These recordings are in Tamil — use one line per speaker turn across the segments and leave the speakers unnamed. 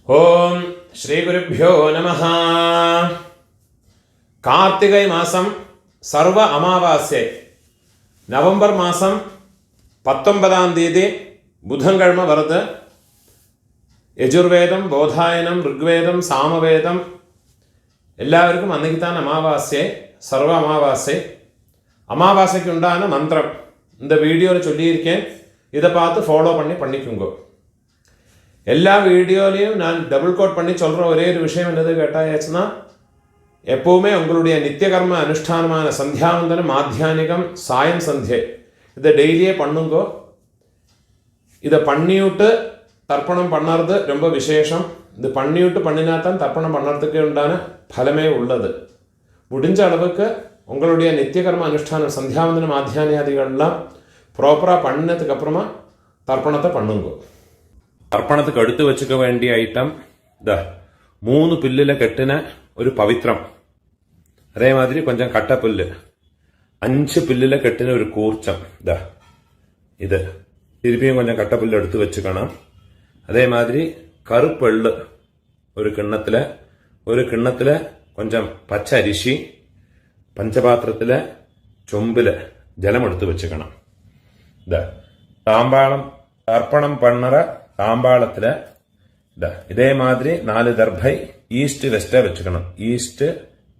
ഓം ശ്രീ ഗുരുഭ്യോ നമഃ. കാർത്തികൈ മാസം സർവ അമാവാസ്യ നവംബർ മാസം 19-ാം തീയതി ബുധൻകിഴമ വറുത്ത് യജുർവേദം, ബോധായനം, ഋഗ്വേദം, സാമവേദം എല്ലാവർക്കും അന്നേക്കിത്താൻ അമാവാസ്യ സർവ അമാവാസ്യ. அமாவாசைக்குண்டான மந்திரம் இந்த வீடியோவில் சொல்லியிருக்கேன். இதை பார்த்து ஃபாலோ பண்ணிக்குங்க. எல்லா வீடியோலையும் நான் டபுள் கோட் பண்ணி சொல்கிற ஒரே ஒரு விஷயம் என்னது கேட்டாச்சுன்னா, எப்போவுமே உங்களுடைய நித்தியகர்ம அனுஷ்டானமான சந்தியாவந்தனம், மாத்தியானிகம், சாயம் சந்தியை இதை டெய்லியே பண்ணுங்கோ. இதை பண்ணிவிட்டு தர்ப்பணம் பண்ணுறது ரொம்ப விசேஷம். இது பண்ணிவிட்டு பண்ணினாத்தான் தர்ப்பணம் பண்ணுறதுக்கு உண்டான பலமே உள்ளது. முடிஞ்ச அளவுக்கு உங்களுடைய நித்தியகர்ம அனுஷ்டானம் சந்தியாவந்தனம், மாத்தியானியாதிகள்லாம் ப்ராப்பராக பண்ணினதுக்கு அப்புறமா தர்ப்பணத்தை பண்ணுங்க. തർപ്പണത്തിക്ക് എടുത്തു വെച്ചുക വേണ്ടിയ ഐറ്റം ഇതാ 3 പുല്ലിലെ കെട്ടിന ഒരു പവിത്രം, അതേമാതിരി കൊഞ്ചം കട്ടപ്പുല്ല്, 5 പുല്ലിലെ കെട്ടിന ഒരു കൂർച്ചം, ഇതാ ഇത് തിരുപ്പിയും കൊഞ്ചം കട്ടപ്പുല്ല് എടുത്തു വെച്ചുക്കണം. അതേമാതിരി കറുപ്പെള്ള് ഒരു കിണ്ണത്തില് കൊഞ്ചം പച്ച അരിശി, പഞ്ചപാത്രത്തിലെ ചൊമ്പില് ജലം എടുത്തു വെച്ചുക്കണം. ഇതാ താമ്പാളം തർപ്പണം പണ്ണറ താമ്പാളത്തില് ഇതാ ഇതേമാതിരി 4 ദർഭൈ ഈസ്റ്റ് വെസ്റ്റ് വെച്ചുക്കണം. ഈസ്റ്റ്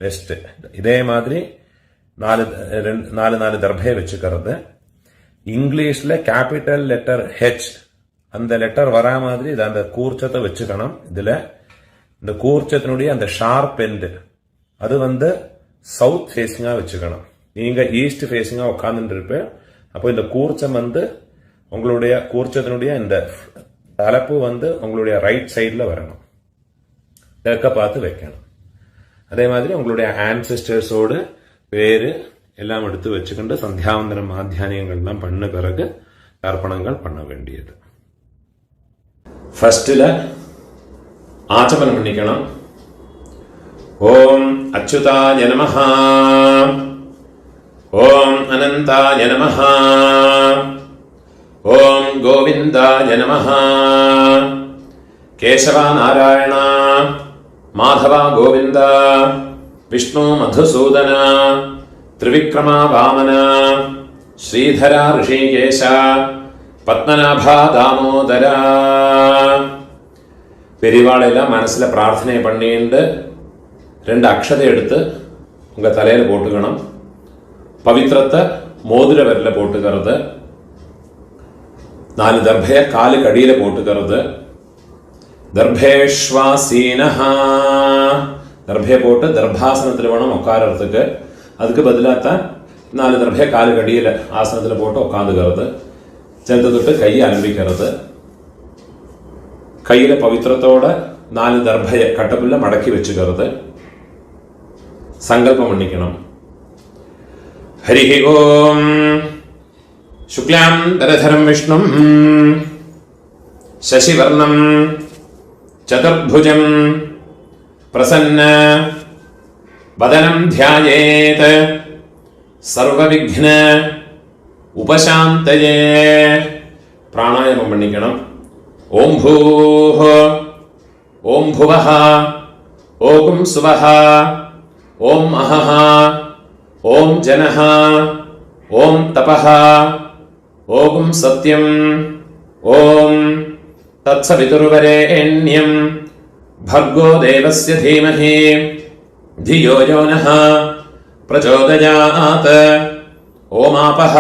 വെസ്റ്റ് ഇതേമാതിരി 4 ദർഭയെ വെച്ചുക്കறது. இங்கிலீஷ்ல கேபிட்டல் லெட்டர் ஹெச் அந்த லெட்டர் வரா மாதிரி இது அந்த கூர்ச்சத்தை வச்சுக்கணும். இதுல இந்த கூர்ச்சத்தினுடைய அந்த ஷார்ப் எண்டு அது சவுத் ஃபேஸிங்கா வச்சுக்கணும். நீங்க ஈஸ்ட் ஃபேஸிங்கா உட்கார்ந்துட்டு இருப்பேன். அப்போ இந்த கூர்ச்சம் உங்களுடைய கூர்ச்சத்தினுடைய இந்த தலைப்பு உங்களுடைய ரைட் சைட்ல வரணும், தெற்க பார்த்து வைக்கணும். அதே மாதிரி உங்களுடைய ஆன்செஸ்டர்ஸோடு பேரு எல்லாம் எடுத்து வச்சுக்கிட்டு சந்தியாவந்தனம், மாத்தியானியங்கள்லாம் பண்ண பிறகு தர்ப்பணங்கள் பண்ண வேண்டியது. ஃபர்ஸ்ட்ல ஆச்சமனம் பண்ணிக்கணும். ஓம் அச்சுதாய நமஹ, ஓம் அனந்தாய நமஹ, ஓம் கோவிந்தாய நமஹ, கேசவா நாராயண, மாதவா கோவிந்த, விஷ்ணு மதுசூதன, திரிவிக்ரமா வாமன, ஸ்ரீதரா ரிஷிகேஷ, பத்மநாபா தாமோதர. பெரியவாளெல்லாம் மனசுல பிரார்த்தனை பண்ணிட்டு 2 அக்ஷதை எடுத்து உங்க தலையில போட்டுக்கணும். பவித்திரத்தை மோதிர விரல போட்டுக்கிறது. 4 தர்பைய காலுக்கு அடியில போட்டுக்கிறது. தர்பேஷ்வாசீனஹ, தர்பைய போட்டு தர்பாசனத்தில் வேணும் உட்காரத்துக்கு. அதுக்கு பதிலாகத்தான் 4 தர்பைய காலுக்கு அடியில ஆசனத்தில் போட்டு உட்காந்துக்கிறது. சேர்த்து தொட்டு கையை அலம்பிக்கிறது. கையில பவித்திரத்தோட 4 தர்பைய கட்டப்புள்ள மடக்கி வச்சுக்கிறது. சங்கல்பம் பண்ணிக்கணும். ஹரி ஓம் சுக்லாம் தரதரம் விஷ்ணும் சசிவர்ணம் சதுர்புஜம் பிரசன்ன வதனம் த்யாயேத் சர்வவிக்ன உபசாந்தயே. பிராணாயாமம் பண்ணிக்கணும். ஓம் பூஹ, ஓம் புவஹ, ஓம் சுவஹ, ஓம் அஹஹ, ஓம் ஜனஹ, ஓம் தபஹ, ஓம் சத்யம், ஓம் தத்சவிதுர்வரேண்யம் भर्गो देवस्य धीमहि धियो यो नः प्रचोदयात्. ओमापः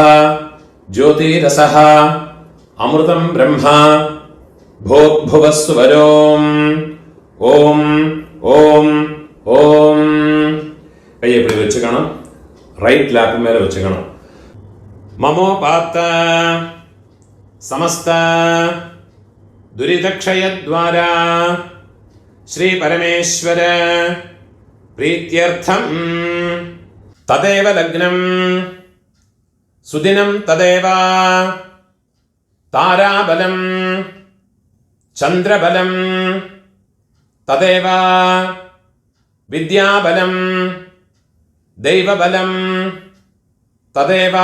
ज्योतिरसः अमृतं ब्रह्म भोग्भुवस्वरोम्. ஓம் ஓம் ஓம். கையை இப்படி வச்சுக்கணும். ரைட் லேப் மேல வச்சுக்கணும். மமோபாத்த சமஸ்த துரிதக்ஷயத்வாரா ஸ்ரீ பரமேஸ்வர பிரீத்யர்த்தம் ததேவ லக்னம் சுதினம் ததேவ தாராபலம் சந்திரபலம் ததேவ வித்யாபலம் தெய்வபலம் ததேவ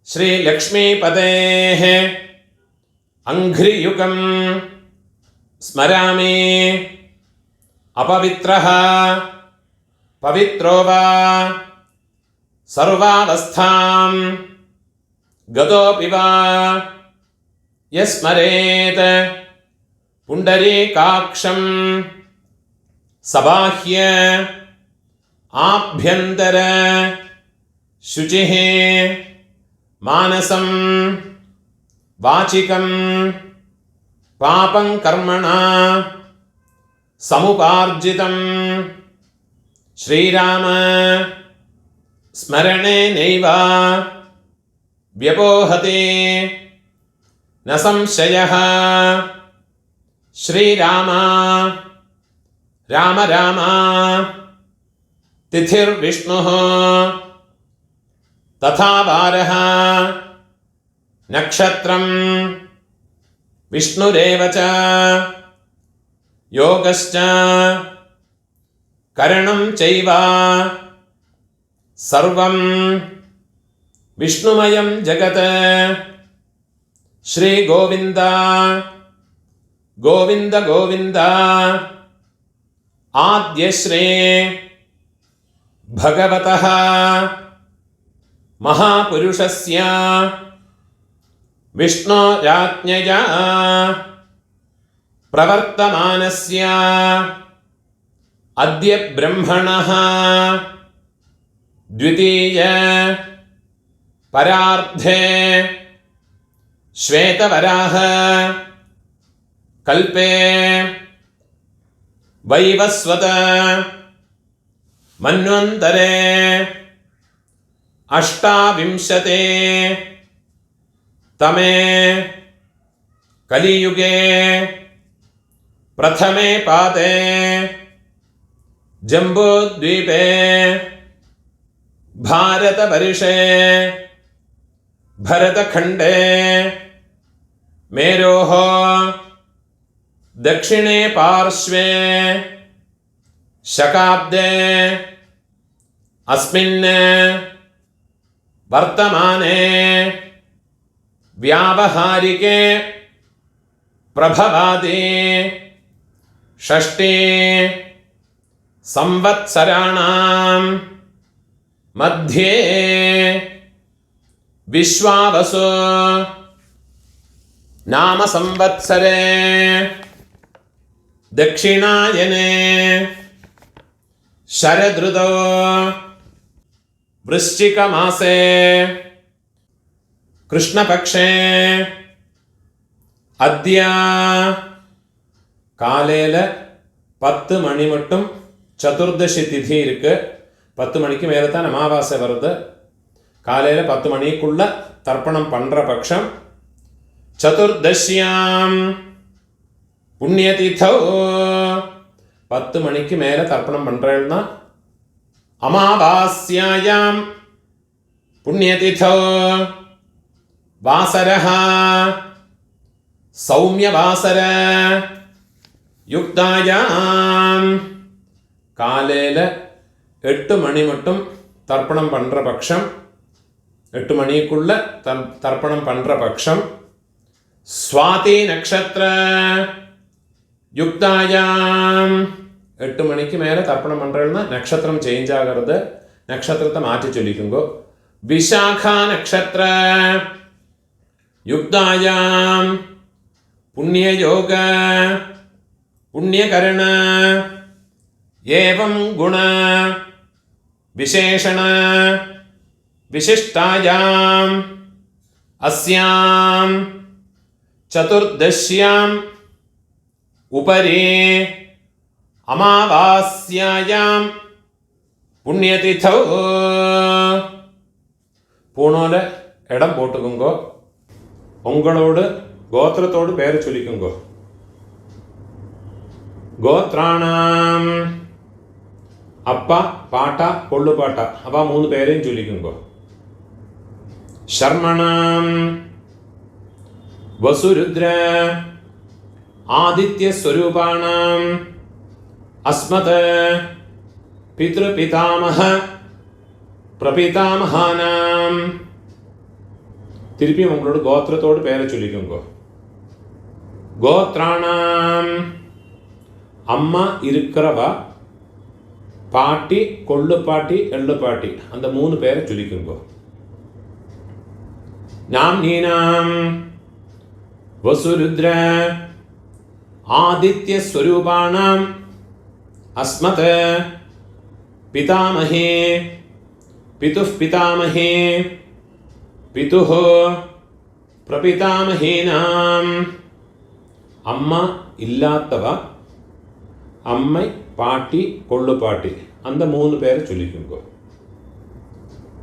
ஸ்ரீலக்ஷ்மீபதேஹ அங்க்ரியுகம் ஸ்மராமி அபவித்ரஹ பவித்ரோ வா சர்வாவஸ்தாம் கதோபி வா யஸ்மரேத் புண்டரீகாக்ஷம் சபாஹ்ய ஆப்யந்தர சுசிः மானசம் வாசிகம் பாபம் கர்மணா சமுபார்ஜிதம் ஸ்ரீராம ஸ்மரணேனைவ வ்யபோஹதே ந சம்சயः ஸ்ரீராம ராம ராம திதிர்விஷ்ணுः ததா வாரः நக்ஷத்ரம் விஷ்ணுரேவ ச யோகஸ்ச கரணம் சைவ சர்வம் விஷ்ணுமயம் ஜகத் ஸ்ரீ கோவிந்த கோவிந்த கோவிந்த ஆத்யஸ்ரீ பகவதः மகாபுருஷஸ்ய விஷ்ணோராஜ்ஞயா பிரவர்த்தமானஸ்ய அத்ய பிரம்மணः த்விதீய பரார்த்தே ஸ்வேதவராஹ கல்பே வைவஸ்வத மன்வந்தரே அஷ்டாவிம்சதே தமே கலியுகே பிரதமே பாதே ஜம்பூத்வீபே பாரதவர்ஷே भरतखण्डे मेरोः दक्षिणे पार्श्वे शकाब्दे अस्मिन् वर्तमाने व्यावहारिके प्रभवादि षष्ठी संवत्सराणां मध्ये विश्वावसु नाम संवत्सरे दक्षिणायने शरदृतौ वृश्चिक मासे कृष्णपक्षे अद्य காலையில் 10 மணி மட்டும் சதுர்தசி திதி இருக்கு. 10 மணிக்கு மேலே தான் அமாவாசை வருது. காலையில் 10 மணிக்குள்ள தர்ப்பணம் பண்ணுற பட்சம் சதுர்தசியாம் புண்ணியதிதோ 10 மணிக்கு மேலே தர்ப்பணம் பண்ணுறேன்னா அமாவாஸ்யாயாம் புண்ணியதிதோ வாசரஹ சௌமியவாசர யுக்தாயாம் காலையில் 8 மணி மட்டும் தர்ப்பணம் பண்ணுற பட்சம் 8 மணிக்குள்ள தர்ப்பணம் பண்ணுற பட்சம் ஸ்வாதி நக்ஷத்திர யுக்தாயாம் 8 மணிக்கு மேலே தர்ப்பணம் பண்ணுறதுனா நட்சத்திரம் சேஞ்ச் ஆகிறது. நட்சத்திரத்தை மாற்றி சொல்லிக்குங்கோ. விசாகா நக்ஷத்திர யுக்தாயாம் புண்ணியயோக புண்ணியகரண ஏவம் குண விசேஷண விசிஷ்டாயாம் அஸ்யாம் சதுர்தஷ்யாம் உபரி அமாவாஸ்யாயாம் புண்ணியதிதௌ பூனோல இடம் போட்டுக்குங்கோ. உங்களோடு கோத்திரத்தோடு பேர் சொல்லிக்குங்கோ. கோத்ராணாம் அப்பா பாட்டா பொள்ளு பாட்டா அவ 3 பேரையும் சொல்லிக்குங்கோ. சர்மணாம் வசுருத்ர ஆதித்ய ஸ்வரூபாணாம் அஸ்மத் பித்ருபிதாமஹ பிரபிதாமஹானாம் திருப்பி உங்களோட கோத்திரத்தோடு பேரை சொல்லிக்குங்கோ. கோத்ராணாம் அம்மா இருக்கிறவா, பாட்டி, கொள்ளு பாட்டி, எள்ளு பாட்டி, அந்த 3 பேரை சொல்லிக்குங்க. நாம்னீனாம் வசுருத்ர ஆதித்ய ஸ்வரூபாணாம் அஸ்மத் பிதாமஹே பிதுः பிதாமஹே பிதுः பிரபிதாமஹேனாம். அம்மா இல்லாதவா, அம்மை, பாட்டி, கொள்ளு பாட்டி, அந்த 3 பேரை சொல்லிக்குங்க.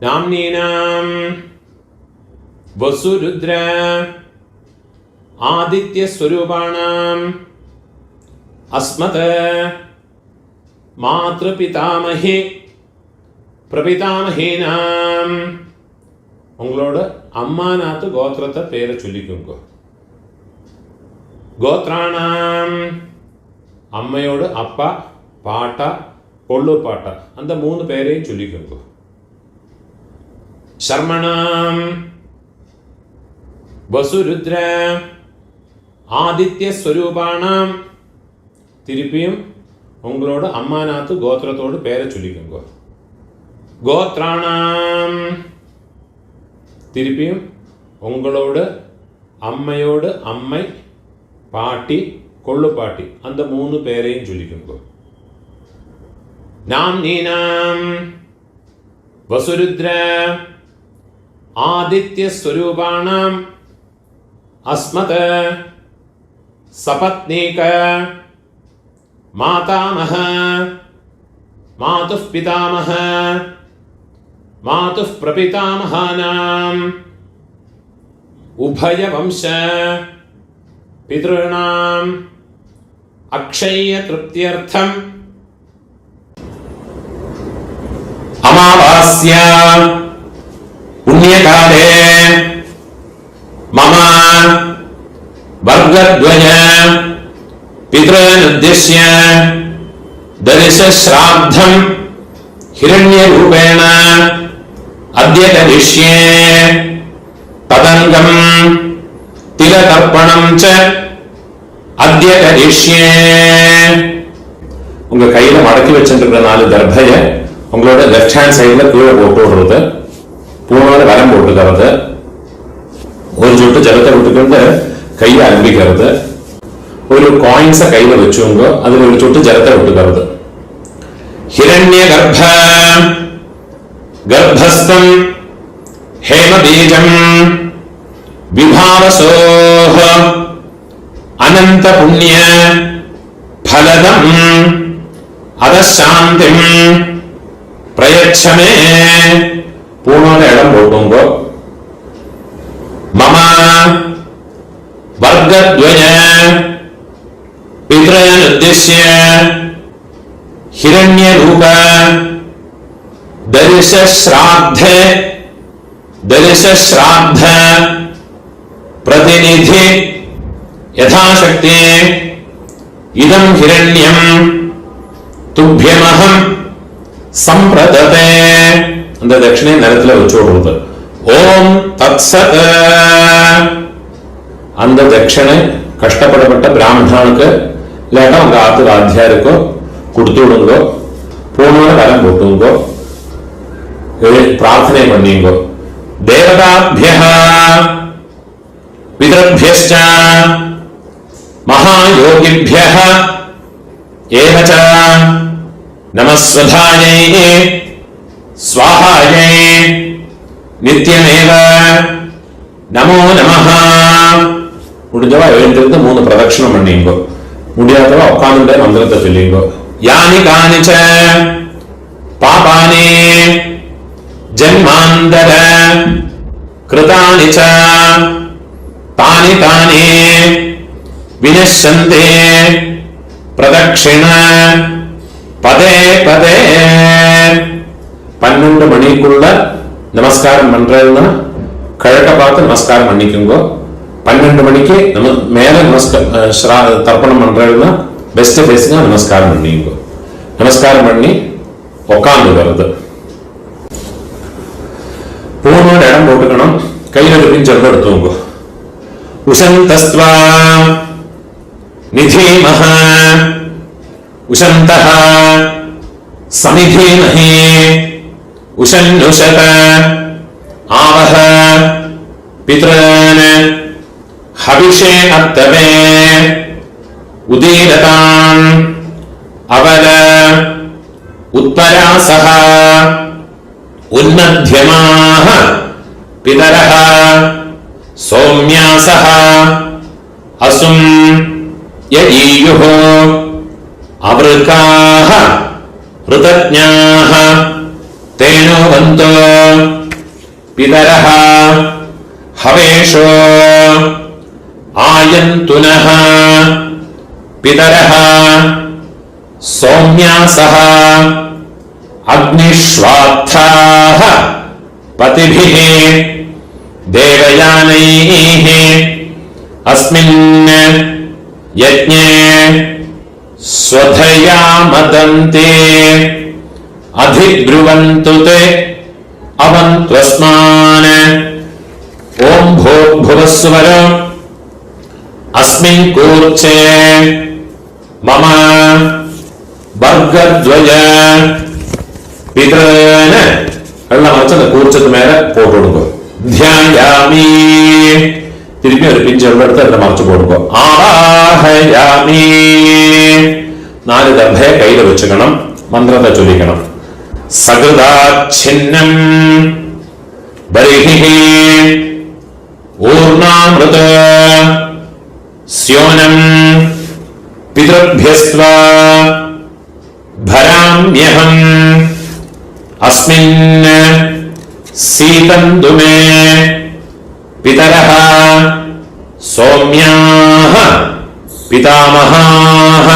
நாம்னீனாம் வசுருத்ர ஆதித்ய ஸ்வரூபாணாம் அஸ்மத் மாத்ருபிதாமஹே பிரபிதாமஹேனாம். உங்களோட அம்மாநாத்து கோத்திரத்தை பேரை சொல்லிக்குங்க. கோத்ராணாம் அம்மையோடு அப்பா, பாட்டா, கொள்ளு பாட்டா, அந்த 3 பேரையும் சொல்லிக்குங்க. சர்மணாம் வசுருத்ர ஆதித்ய ஸ்வரூபாணாம், திருப்பியும் உங்களோட அம்மாநாத்து கோத்திரத்தோடு பேரை சொல்லிக்குங்க. கோத்ராணாம் திருப்பியும் உங்களோட அம்மையோடு அம்மை, பாட்டி, கொள்ளு பாட்டி, அந்த 3 பேரையும் சொல்லிக்குங்க. நாம்னீனாம் வசுருத்ர ஆதித்ய ஸ்வரூபாணாம் அஸ்மத் சபத்னீக மாதாமஹ மாதுः பிதாமஹ மாதுः பிரபிதாமஹானாம் உபயவம்ச பித்ருணாம் அக்ஷய திருப்தியர்த்தம் அமாவாஸ்யா புண்ணியகாலே மம வர்கத்வய பித்ருனுத்திஷ்ய தரிசஸ்ராத்தம் ஹிரண்யரூபேண அத்ய கரிஷ்யே ததங்கம் திலதர்ப்பணம் ச அத்ய கரிஷ்யே. உங்க கையில மடக்கி வச்சிருக்கிற 4 தர்பைய உங்களோட லெஃப்ட் ஹேண்ட் சைடுல கீழே போட்டு விடுறது, பூனோட வரம் போட்டுக்கிறது, ஒரு சொட்டு ஜலத்தை விட்டுக்கிட்டு கையை அலம்பிக்கிறது, ஒரு காயின்ஸை கையில வச்சுங்க, அதுல ஒரு சொட்டு ஜலத்தை விட்டுக்கிறது. ஹிரண்ய கர்ப்ப கர்ப்பஸ்தம் ஹேமபீஜம் விபாவசோஹ அனந்த புண்ணிய பலதம் அதசாந்திம் பிரயச்சமே. பூனோட இடம் போட்டுங்க. மம வர்கத்வய பித்ருனுத்திஷ்ய ஹிரண்யரூப தரிசஸ்ராத்த பிரதிநிதி யதாசக்தி இதம் ஹிரண்யம் துப்யமஹம் சம்பிரததே. அந்த தட்சிணை நிலத்துல வச்சு விடுறது. ஓம் தத்சத். அந்த தட்சிணை கஷ்டப்படப்பட்ட பிராமணனுக்கு இல்லாட்டா உங்க ஆத்து வாத்தியாருக்கோ கொடுத்து விடுங்கோ. பூனோட வரம் போட்டுங்கோ, பிரார்த்தனை பண்ணீங்கோ. தேவதாபிய பிதர்பியஸ்ச மகாயோகிபிய ஏவச நமஸ்வதாயை ஸ்வாஹாயை நித்யமேவ நமோ நமஹ. முடிஞ்சவா எழுந்திருந்து 3 பிரதட்சணம் பண்ணீங்கோ. முடியாதவா உட்கார்ந்து மந்திரத்தை சொல்லிங்கோ. யானி கானிச்ச பாபானி ஜன்மாந்தர கிருதானி ச தானி தானி வினஷ்யந்தே பிரதட்சிண பதே பதே. 12 மணிக்குள்ள நமஸ்காரம் பண்றதுன்னா கிழக்க பார்த்து நமஸ்காரம் பண்ணிக்கோங்க. 12 மணிக்கு மேல தர்ப்பணம் பண்றதுன்னா பெஸ்ட் ஃபேஸுங்க நமஸ்காரம் பண்ணிக்கோ. நமஸ்காரம் பண்ணி உக்காந்து வருது. பூனோட இடம் போட்டுக்கணும். கையில இருப்பின் ஜலம் எடுத்துவோங்க. உசந்தஸ்வா निधीमः उशन्तः समिधीमहे उशन्नुषत आवह पितॄन् हविषे अत्तवे उदीरताम् अवल उत्परासः उन्मध्यमाः पितरः सौम्यासः असुं यईयुः अवृकाः ऋतज्ञाः तेनोवन्तो पितरः हवेशो आयन्तुनः पितरः सौम्यासः अग्निश्वात्थाः पतिभिः देवयानैः अस्मिन् यज्ञे स्वधया मदन्ते अधिब्रुवन्तु ते अवन्त्वस्मान् ॐ भूर्भुवस्सुवर अस्मिन् कूर्चे मम वर्गद्वय पितॄन् എല്ലാം വെച്ച് அந்த കൂർച്ചത്ത് മേലെ പോട്ട് കൊടുക്കുക. ധ്യായാമി തിരുമ്പി ഒരു പിഞ്ച് എടുത്ത് അതിന്റെ മറച്ചു കൊടുക്കുക. ആവാഹയാമി 4 ദർഭയെ കയ്യിൽ വെച്ചുക്കണം. മന്ത്രത്തെ ചൊല്ലിക്കണം. സകൃതാച്ഛിന്നം ബർഹിഹി ഊർണാമൃത സ്യോനം പിതൃഭ്യസ്ത്വ ഭരാമ്യഹം अस्मिन् सीतन्तु मे पितरः सौम्याः पितामहाः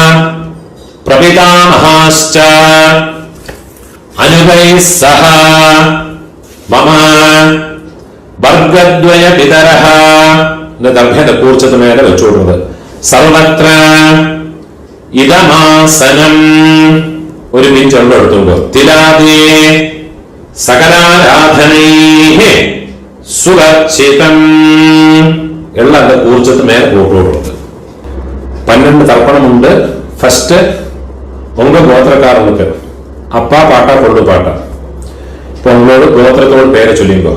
प्रपितामहाश्च अनुपैः सह मम वर्गद्वय पितरः ദർഭയുടെ കൂർച്ചത്ത് മേലെ വെച്ചുകൊടുക്കുന്നത്. സർവത്ര ഇദമാസനം ഒരു പിഞ്ച് വെള്ളം എടുത്തുകൊണ്ടോ. തിലാദേ സകലാരാധനൈഹി സുരക്ഷിതം എല്ലാം കൂർച്ചത്ത് മേലെ പോട്ടുകൊടുക്കുന്നത്. 12 തർപ്പണമുണ്ട്. ഫസ്റ്റ് ഉങ്ക ഗോത്രക്കാർക്ക് അപ്പാ പാട്ട കൊള്ളു പാട്ട. ഇപ്പൊ ഉങ്ങളോട് ഗോത്രത്തോട് പേരെ ചൊല്ലിങ്കോ.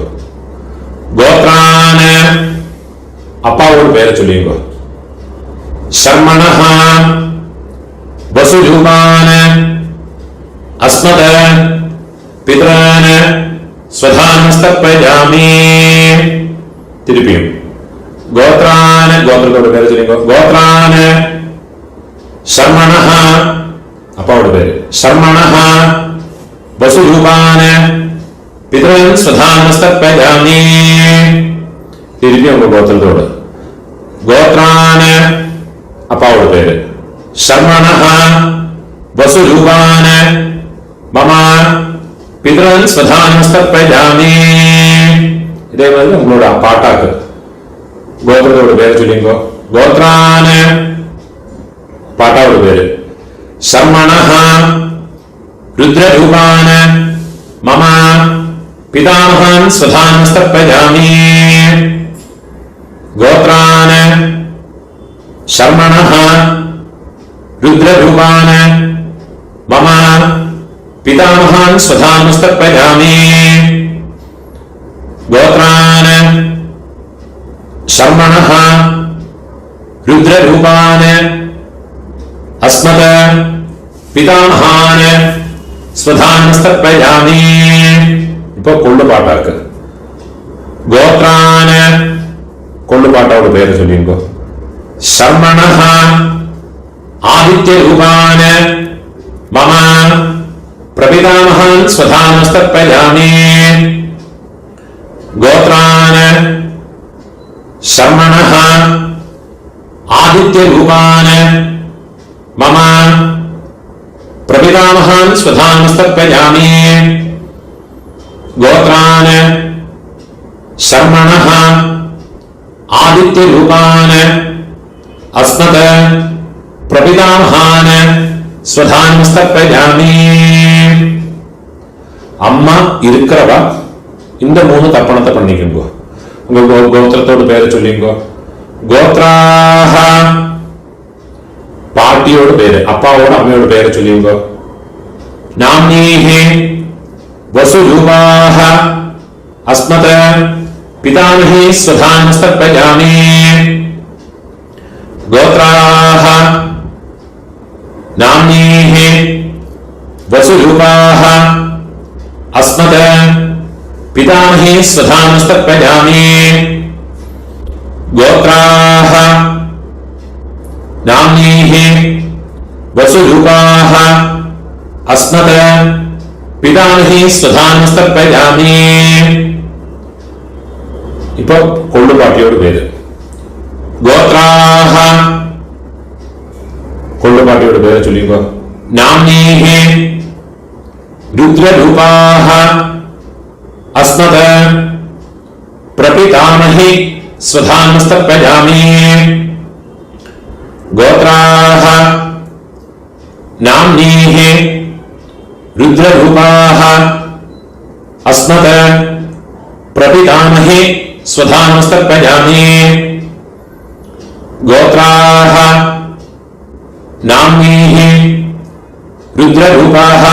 ഗോത്രാന് അപ്പാവോട് പേരെ ചൊല്ലിങ്കോ. ശർമ്മണഃ വസുരൂപാന് अस्मद पितॄन् स्वधानस्तर्पयामि. തിരുപ്പിയും ഗോത്രാന് ഗോത്രത്തോട് പേര് ചൊല്ലിക്കോ. ഗോത്രാന് ശർമ്മണഃ അപ്പാവോട് പേര്. ശർമ്മണഃ വസുരൂപാന് പിതॄൻ സ്വധാനസ്തർപ്പയാമി. തിരുപ്പിയും ഗോത്രത്തോട്. ഗോത്രാന് അപ്പാവോട് പേര്. ശർമ്മണഃ വസുരൂപാന് മമ പിതൃൻ സ്വധാനസ്തർപ്പയാമി. ഇതേമാതിരി നമ്മളോട് പാട്ടാക്ക്. ഗോത്രത്തോട് പേര് ചൊല്ലിങ്കോ. ഗോത്രാന് പാട്ടാവോട് പേര്. ശർമ്മണഃ രുദ്രരൂപാന് മമ പിതാമഹാൻ സ്വധാനസ്തർപ്പയാമി. ഗോത്രാന് ശർമ്മണഃ രുദ്രരൂപാന് മമ പിതാമഹാൻ സ്വധാനസ്തർപ്പയാമി. ഗോത്രാന് ശർമ്മണഃ രുദ്രരൂപാന് അസ്മദ് പിതാമഹാന് സ്വധാനസ്തർപ്പയാമി. ഇപ്പൊ കൊള്ളുപാട്ടാക്ക്. ഗോത്രാന് കൊള്ളുപാട്ടോട് പേര് ചൊല്ലിക്കോ. ശർമ്മണഃ ആദിത്യരൂപാന് മമ പ്രപിതാമഹാൻ സ്വധാനസ്തർപ്പയാമി. ഗോത്രാന് ശർമ്മണഃ ആദിത്യരൂപാന് മമ പ്രപിതാമഹാൻ സ്വധാനസ്തർപ്പയാമി. ഗോത്രാന് ശർമ്മണഃ ആദിത്യരൂപാന് അസ്മദ് പ്രപിതാമഹാന് സ്വധാനസ്തർപ്പയാമി. അമ്മ இருக்கிறவா இந்த 3 தர்ப்பணத்தை பண்ணிக்கோங்க. உங்க கோத்திரத்தோட பேரை சொல்லிங்கோ. கோத்ராஹ പാട്ടിയോട് പേര്, അപ്പാവോട് അമ്മയോട് പേര് ചൊല്ലിയുമ്പോ നാംനീഹി വസുരൂപാഹ അസ്മത് പിതാമഹി സ്വധാനസ്തർപ്പയാമി ഗോത്രാഹ നാംനീഹി വസുരൂപാഹ അസ്മത് പിതാമഹി സ്വധാനസ്തർപ്പയാമി ഗോത്രാഹ നാംനീഹി വസുരൂപാഹ അസ്മത് പിതാമഹി സ്വധാനസ്തർപ്പയാമി. ഇപ്പൊ കൊള്ളുപാട്ടിയോട് പേര്. ഗോത്രാഹ കൊള്ളുപാട്ടിയോട് പേര് ചൊല്ലിക്കോ. നാംനീഹി രുദ്രരൂപാഹ അസ്മത് പ്രപിതാമഹി സ്വധാനസ്തർപ്പയാമി ഗോത്രാഹ നാംനീഹി രുദ്രരൂപാഹ അസ്മത് പ്രപിതാമഹി സ്വധാനസ്തർപ്പയാമി ഗോത്രാഹ നാംനീഹി രുദ്രരൂപാഹ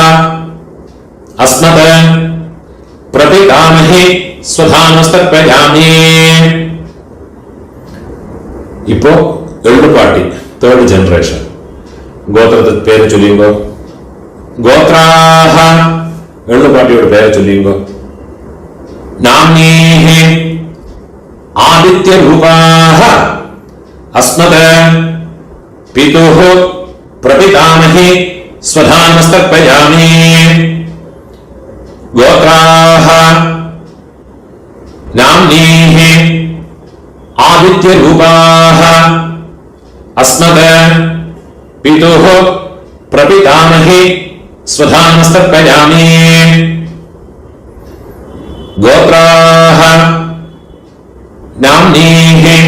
അസ്മത് പ്രപിതാമഹി സ്വധാനസ്തർപ്പയാമി. ഇപ്പോ എള്ളുപാട്ടി തേർഡ് ജനറേഷൻ. ഗോത്രത്തെ പേര് ചൊല്ലിയുമ്പോ ഗോത്രാഹ എള്ളുപാട്ടിയോട് പേര് ചൊല്ലിയുമ്പോ നാംനീഹി ആദിത്യരൂപാഹ അസ്മത് പിതുഃ പ്രപിതാമഹി സ്വധാനസ്തർപ്പയാമി ഗോത്രാഹ നാംനീഹി ആദിത്യരൂപാഹ അസ്മത് പിതുഃ പ്രപിതാമഹി സ്വധാനസ്തർപ്പയാമി ഗോത്രാഹ നാംനീഹി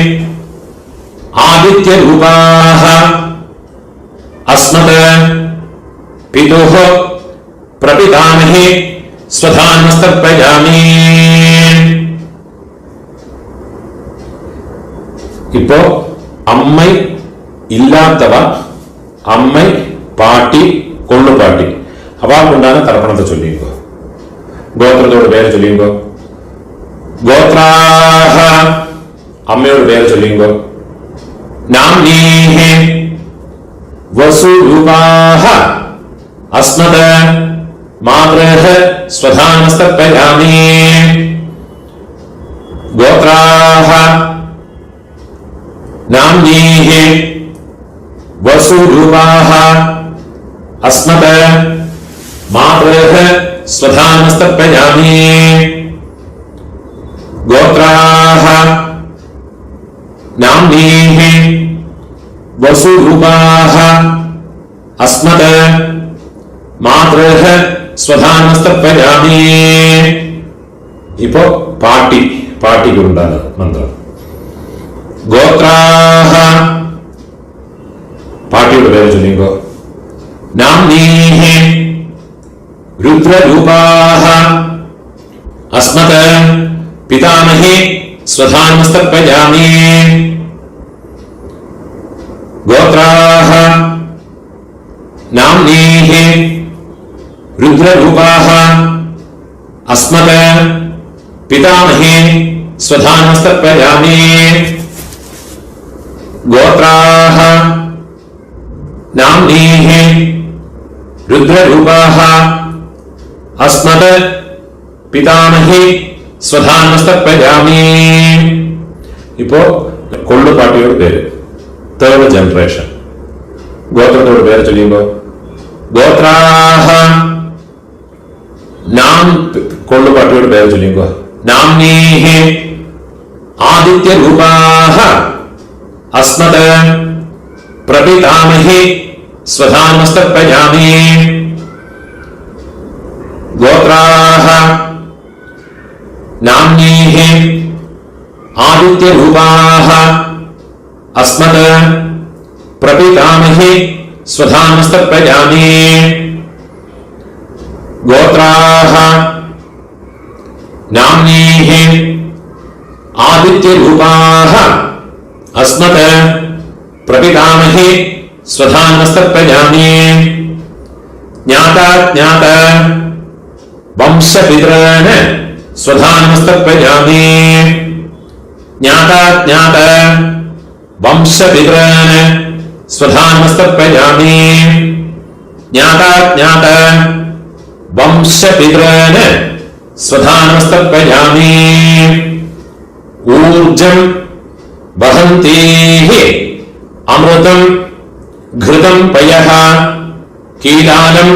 ആദിത്യരൂപാഹ അസ്മത് പിതുഃ പ്രപിതാമഹി സ്വധാനസ്തർപ്പയാമി. ഇപ്പോ അമ്മ ഇല്ലാത്തവ, അമ്മ പാട്ടി കൊള്ളുപാട്ടി അവാർക്കുണ്ടാണ് തർപ്പണത്തെ ചൊല്ലിയുമ്പോ ഗോത്രത്തോട് പേര് ചൊല്ലിയുമ്പോ ഗോത്രാഹ അമ്മയോട് പേര് ചൊല്ലിയുമ്പോ നാംനീഹി വസുരൂപാഹ അസ്മത് മാതൃഹ സ്വധാനസ്തർപ്പയാമി ഗോത്രാഹ നാംനീഹി വസുരൂപാഹ അസ്മത് മാതൃഹ സ്വധാനസ്തർപ്പയാമി ഗോത്രാഹ നാംനീഹി വസുരൂപാഹ അസ്മത് മാതൃഹ സ്വധാനസ്തർപ്പയാമി. ഇപ്പോ പാട്ടിക്കുണ്ടാണ് മന്ത്രം. ഗോത്രാഹ പാട്ടിയുടെ പേര് ചൊല്ലിക്കോ. നാംനീഹി രുദ്രരൂപാഹ അസ്മത് പിതാമഹി സ്വധാനസ്തർപ്പയാമി ഗോത്രാഹ നാംനീഹി രുദ്രരൂപാഹ അസ്മത് പിതാമഹി സ്വധാനസ്തർപ്പയാമി ഗോത്രാഹ നാംനീഹി രുദ്രരൂപാഹ അസ്മത് പിതാമഹി സ്വധാനസ്തർപ്പയാമി. ഇപ്പോ കൊള്ളുപാട്ടിയോട് പേര് തേർഡ് ജനറേഷൻ. ഗോത്രത്തോട് പേര് ചൊല്ലിയുമ്പോ ഗോത്രാഹ നാം കൊള്ളുപാട്ടിയോട് പേര് ചൊല്ലിയുമ്പോ നാംനീഹി ആദിത്യരൂപാഹ അസ്മത് പ്രപിതാമഹി സ്വധാനസ്തർപ്പയാമി ഗോത്രാഹ നാംനീഹി ആദിത്യരൂപാഹ അസ്മത് പ്രപിതാമഹി സ്വധാനസ്തർപ്പയാമി ഗോത്രാഹ നാംനീഹി ആദിത്യരൂപാഹ അസ്മത് പ്രപിതാമഹി स्वधानमस्तर्पयामि ज्ञाताज्ञात वंशपितॄन् स्वधानमस्तर्पयामि ज्ञाताज्ञात वंशपितॄन् स्वधानमस्तर्पयामि ज्ञाताज्ञात वंशपितॄन् स्वधानमस्तर्पयामि ऊर्जं वहन्तीः अमृतं घृतं पयः कीलालं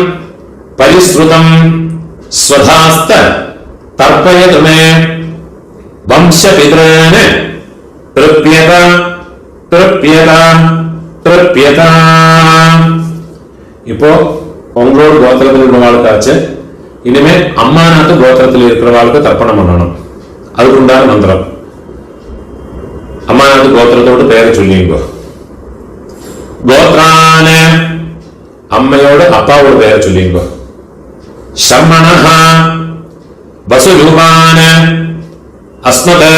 परिश्रुतं स्वधास्त तर्पयतु मे वंशपितॄन् तृप्यत तृप्यत तृप्यत. இப்போ உங்களோட கோத்திரத்தில் உள்ளவாளுக்காச்சு இனிமே அம்மாநாத்து கோத்திரத்தில் இருக்கிறவாளுக்கு தர்ப்பணம் பண்ணணும். அதுக்கு உண்டான மந்திரம் அம்மாநாத்து கோத்திரத்தோடு பெயரை சொல்லிங்கோ. கோத்ரான அம்மையோட அப்பாவோட பெயரை சொல்லிங்கோ. சர்மணஹ வசுரூபான அஸ்மத்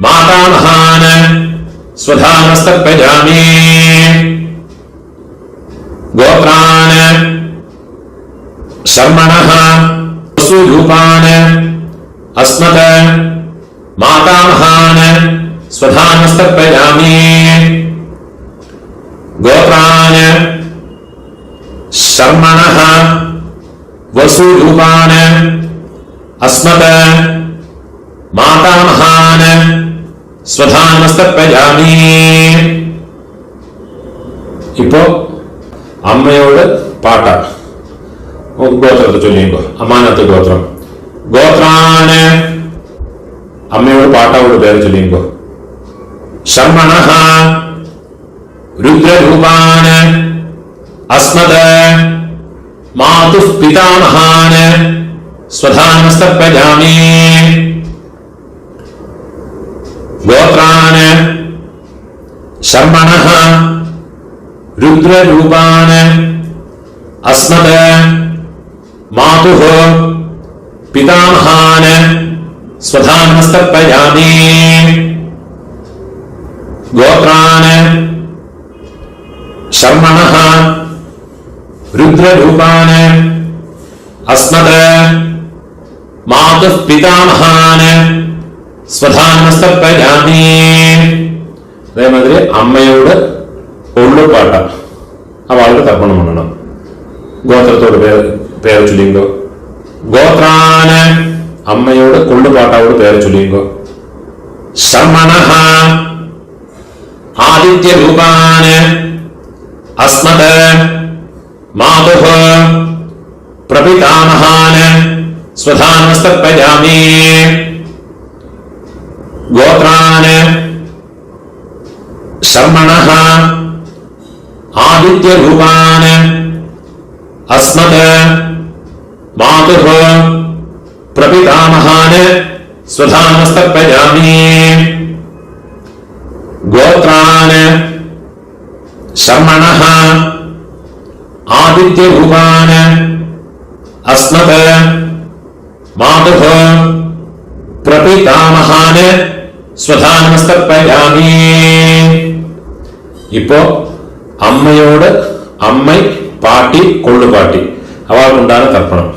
மாதாமஹான ஸ்வதானஸ்தர்ப்பயாமி கோத்ரான शर्मणः वसुरूपान् अस्मत् मातामहान् स्वधानमस्तर्पयामि गोत्रान् शर्मणः वसुरूपान् अस्मत् मातामहान् स्वधानमस्तर्पयामि. இப்போ அம்மையோட பாட்டா கோத்திரத்தை சொல்லிங்கோ. அம்மாநாத்து கோத்திரம் கோத்ரான் அம்மையோட பாட்டாவோட பேரை சொல்லிங்கோ. शर्मणः रुद्ररूपान् अस्मत् मातुः पितामहान् स्वधानमस्तर्पयामि गोत्रान् शर्मणः रुद्ररूपान् अस्मत् मातुः पितामहान् स्वधानमस्तर्पयामि गोत्रान् शर्मणः रुद्ररूपान् अस्मत् मातुः पितामहान् स्वधानमस्तर्पयामि. അതേമാതിരി അമ്മയോട് ഒള്ളുപാട്ട അവൾക്ക് തർപ്പണം பண்ணணும். ഗോത്രത്തോട് പേര് ചൊല്ലിങ്കോ. ഗോത്രാന് അമ്മയോട് കൊള്ളുപാട്ടാവോട് പേര് ചൊല്ലിങ്കോ. ശർമണഃ ആദിത്യരൂപാന് അസ്മത് മാതുഃ പ്രപിതാമഹാന് സ്വധാനമസ്തർപ്പയാമി ഗോത്രാന് ശർമണഃ ആദിത്യരൂപാന് अस्मत् मातुः प्रपितामहान् स्वधानमस्तर्पयामि गोत्रान् शर्मणः आदित्यरूपान् अस्मत् मातुः प्रपितामहान् स्वधानमस्तर्पयामि. இப்போ അമ്മയോട് അമ്മை പാട്ടി കൊള്ളുപാട്ടി അവൾക്കുണ്ടാകുന്ന തർപ്പണം.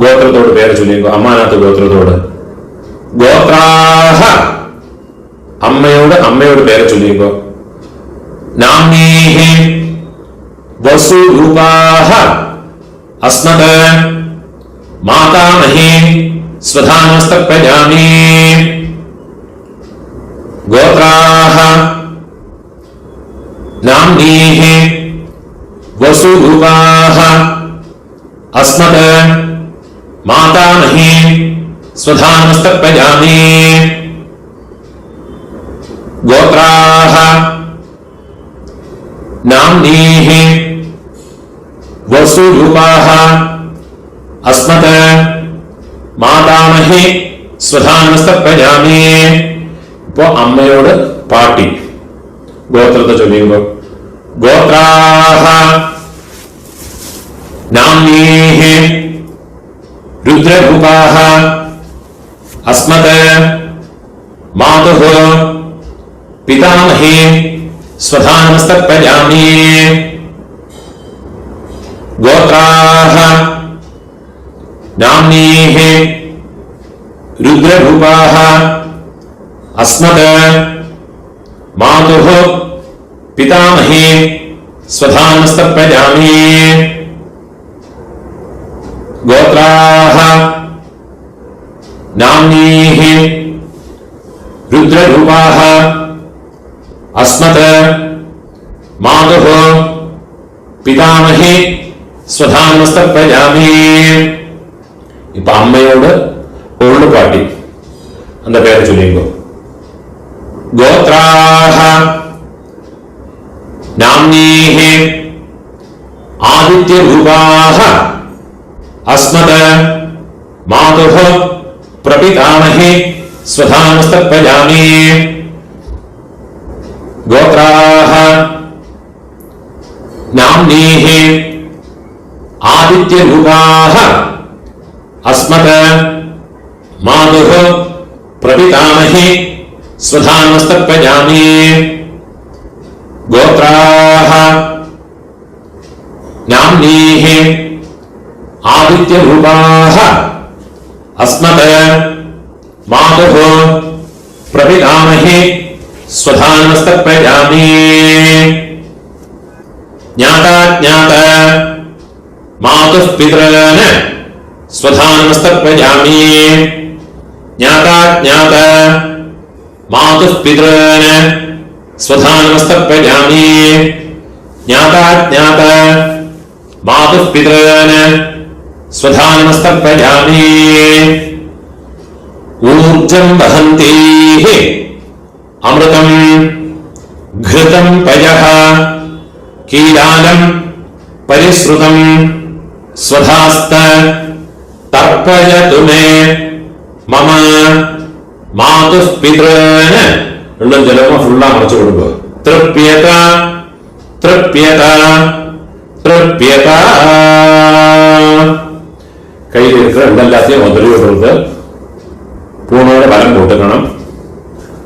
ഗോത്രത്തോട് പേര് ചൊല്ലിങ്കോ. അമ്മാനാത്ത് ഗോത്രത്തോട് ഗോത്രാഹ അമ്മയോട് അമ്മയോട് പേര് ചൊല്ലിങ്കോ. നാമീഹി വസുരൂപാഹ അസ്മത് മാതാമഹി സ്വധാനമസ്തർപ്പയാമി ഗോത്രാഹ നാമീഹി वसुरूपाः अस्मत् मातामही स्वधानमस्तर्पयामि गोत्राः नाम्नीः वसुरूपाः अस्मत् मातामही स्वधानमस्तर्पयामि. ഇപ്പോ അമ്മയോട് പാട്ടി ഗോത്രത്തെ ചൊല്ലിയുമ്പോ गोत्राः नाम्नीः रुद्ररूपाः अस्मत् मातुः पितामही स्वधानमस्तर्पयामि। गोत्राः नाम्नीः रुद्ररूपाः अस्मत् मातुः पितामही स्वधानमस्तर्पयामि। गोत्राः नाम्नीः रुद्ररूपाः अस्मत् मातुः पितामही स्वधानमस्तर्पयामि. இப்ப அம்மையோட கொள்ளு பாட்டி அந்த பேரை சொல்லிங்கோ. கோத்ராஹ நாம்னீஹ ஆதித்ய ரூபாஹ அஸ்மத் மாதுஹ பிரபிதாமஹி ஸ்வதானமஸ்தர்ப்பயாமி. கோத்ராஹ நாம்னீஹ ஆதித்ய ரூபாஹ अस्मत् मातुः प्रपितामही स्वधानमस्तर्पयामि. गोत्राः नाम्नीः आदित्यरूपाः अस्मत् मातुः प्रपितामही स्वधानमस्तर्पयामि. ज्ञाता ज्ञात मातुः पितॄन् स्वधानमस्तर्पयामि. ज्ञाता ज्ञात मातुः पितॄन् स्वधानमस्तर्पयामि. ज्ञाता ज्ञात मातुः पितॄन् स्वधानमस्तर्पयामि. ऊर्जं वहन्तीः अमृतं घृतं पयः कीलालं परिश्रुतं स्वधास्त तर्पयतु मे मम मातुः पितॄन्. ரெண்டும் ஜலமா ஃபுல்லா மறைச்சு கொடுங்க. திருப்யத திருப்யத திருப்யத. கையில் இருக்கிற எல்லாத்தையும் முதலில் விடுறது. பூனோட பலம் போட்டுக்கணும்.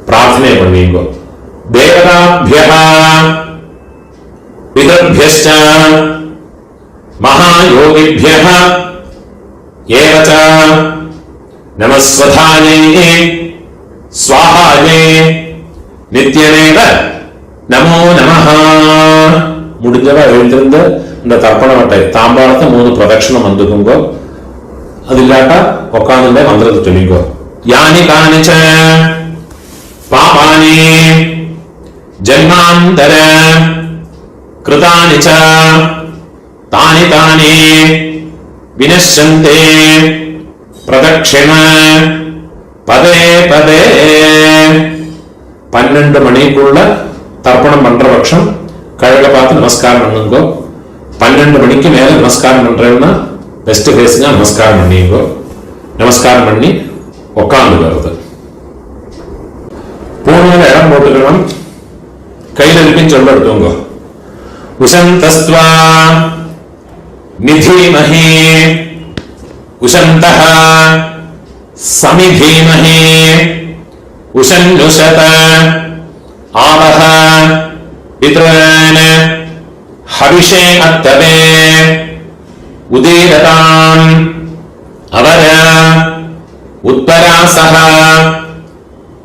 பிரார்த்தனை பண்ணிங்க. தேவதாभ्यः पितृभ्यश्च महायोगिभ्यः एव च नमस्वधायै स्वाहायै नित्यमेव नमो नमः. முடிஞ்சவ எழுந்திருந்து இந்த தர்ப்பண வட்டை தாம்பாளத்தை 3 பிரதட்சணம் வந்துக்குங்கோ. அது இல்லாட்டா உட்கார்ந்து மந்திரத்தை சொல்லிங்கோ. யானி கானிச்ச பாபானி ஜன்மாந்தர கிருதானி ச தானி தானி வினஷ்யந்தே பிரதட்சிண பதே பதே. 12 மணிக்குள்ள தர்ப்பணம் பண்ற பட்சம் கழக பார்த்து நமஸ்காரம் பண்ணுங்கோ. 12 மணிக்கு மேல நமஸ்காரம் பண்றேன்னா பெஸ்ட் ஃபேஸ்ங்க நமஸ்காரம் பண்ணிங்கோ. நமஸ்காரம் பண்ணி உட்கார்ந்து வருது. பூர்ண இடம் போட்டுக்கணும். கையில இருக்குன்னு சொல்ல எடுத்துங்க. உசந்தஸ்த்வா நிதீமஹி உசந்தஹ சமிதீமஹி உசன்னுஷத ஆவஹ பித்ரன் ஹவிஷே அத்தவே உதீரதாம் அவர உத்தராசஹ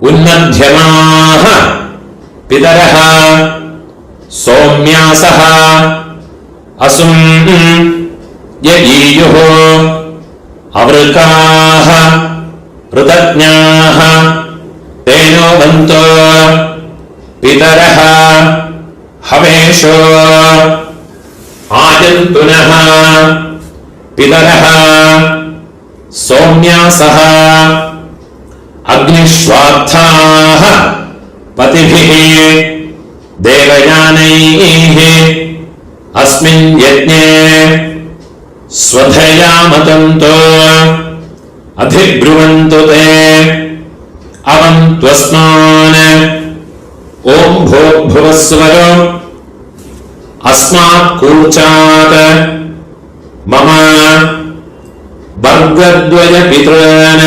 உன்னத்யமாஹ பிதரஹ சௌம்யாசஹ அசும் யயீயுः அவருக்காஹ ருதஜ்ஞாஹ தேனோ பந்தோ பிதரஹ ஹவேஷோ ஆஜந்துனஹ பிதரஹ சௌம்யாசஹ அக்னிஷ்வாத்தாஹ பதிபிः தேவயானைः अस्मिन् यज्ञे स्वधया मतन्तो अधिब्रुवन्तु ते अवन्त्वस्मान् ॐ भूर्भुवस्सुवः अस्मात् कूर्चात् मम वर्गद्वय पितॄन्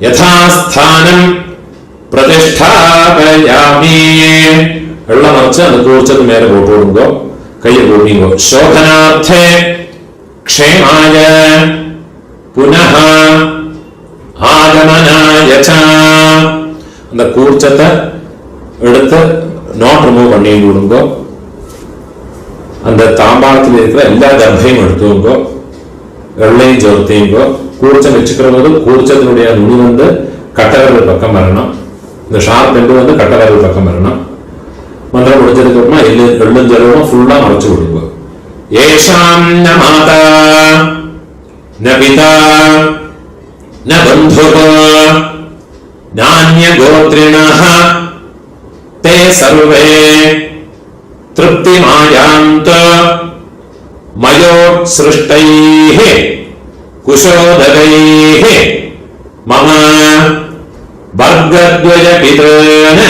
यथास्थानं प्रतिष्ठापयामि. வெள்ளம் வச்சு அந்த கூர்ச்சத்து மேல போட்டு விடுங்கோ. கையை கூட்டிங்கோ. சோதனார்த்தே க்ஷேமாய புனः ஆகமனாய ச. அந்த கூர்ச்சத்தை எடுத்து நாட் ரிமூவ் பண்ணி விடுங்கோ. அந்த தாம்பாளத்தில் இருக்கிற எல்லா தர்பையும் எடுத்துங்கோ. வெள்ளையும் ஜோர்த்திங்கோ. கூர்ச்சம் வச்சுக்கிற போது கூர்ச்சத்தினுடைய நுனி வந்து கட்டவரல் பக்கம் வரணும். இந்த ஷார்ப் எண்டு வந்து கட்டவரல் பக்கம் வரணும். மந்திரம் முடிஞ்சதுக்கு அப்புறமா எள்ளும் ஃபுல்லா மறைச்சு விடுங்க. ஏஷாம் ந மாதா ந பிதா ந பந்துகோ நான்ய கோத்ரிணஹ தே சர்வே திருப்திமாயாந்த மயோத்ஸ்ருஷ்டைஹ குஷோதகைஹ மம வர்க்கத்வய பிதேன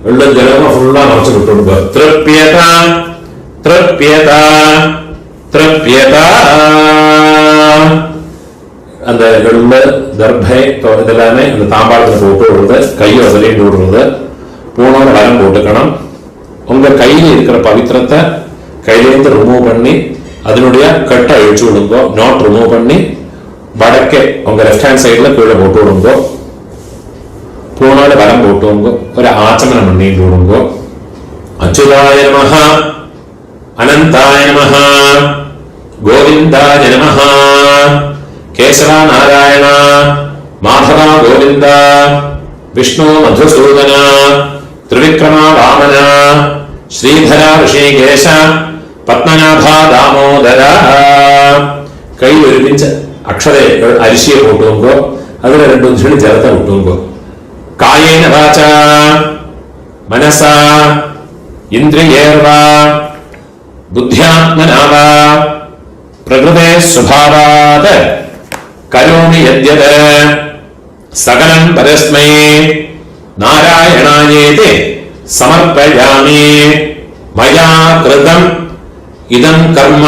எள்ளும் ஜலமும் ஃபுல்லா மறைச்சு விட்டுடுங்க. திருப்யதா திருப்யதா திருப்யதா. அந்த எள்ளு தர்பை இதெல்லாமே அந்த தாம்பாளத்தில் போட்டு விடுறது. கையை அதிலேயும் விடுறது. பூனோட வரம் போட்டுக்கணும். உங்க கையில இருக்கிற பவித்திரத்தை கையிலேருந்து ரிமூவ் பண்ணி அதனுடைய கட்டை அழிச்சு விடுங்க. நாட் ரிமூவ் பண்ணி வடக்கே உங்க லெஃப்ட் ஹேண்ட் சைட்ல கீழே போட்டு விடுங்க. பூனோட வரம் போட்டுவங்க. ஒரு ஆச்சமனம் பண்ணிட்டு விடுங்க. அச்சுதாய நமஹ அனந்தாய நமஹ கோவிந்தாய நமஹ கேசவா நாராயண மாதவா கோவிந்த விஷ்ணு மதுசூதன திரிவிக்ரமா வாமன ஸ்ரீதர ரிஷிகேஷ பத்மநாபா தாமோதர. கையில் ஒரு பிஞ்ச அக்ஷரை அரிசியை போட்டுவங்க. அதுல 2 துளி ஜலத்தை விட்டுவங்க. காயேன வாசா மனசா இந்திரியேர்வா புத்தியாத்மனா வா பிரகிருதே ஸ்வபாவாத் கரோமி யத்யத் சகலம் பரஸ்மை நாராயணாயேதி சமர்ப்பயாமி. மயா கிருதம் இதம் கர்ம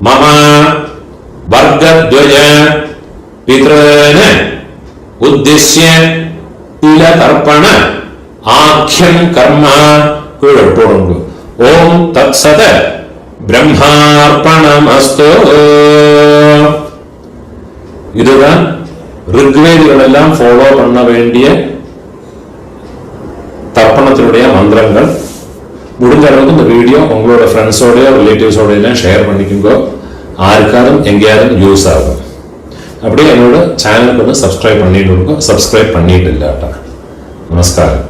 மம வர்க்கத்வய பித்ரேன உத்திஷ்ய தில தர்ப்பண ஆக்யம் கர்ம கீழே போடுங்க. ஓம் தத்சத பிரம்மார்ப்பணமஸ்து. இதுதான் ரிக்வேதிகள் எல்லாம் ஃபாலோ பண்ண வேண்டிய தர்ப்பணத்தினுடைய மந்திரங்கள். முடிஞ்ச அளவுக்கு இந்த வீடியோ உங்களோட ஃப்ரெண்ட்ஸோட ரிலேட்டிவ்ஸோட எல்லாம் ஷேர் பண்ணிக்கோங்க. யாருக்காரும் எங்கேயாரும் யூஸ் ஆகும். அப்படியே என்னோட சேனலுக்கு வந்து சப்ஸ்கிரைப் பண்ணிட்டு இருக்கோம். சப்ஸ்கிரைப் பண்ணிட்டு இல்லாட்டா. நமஸ்காரம்.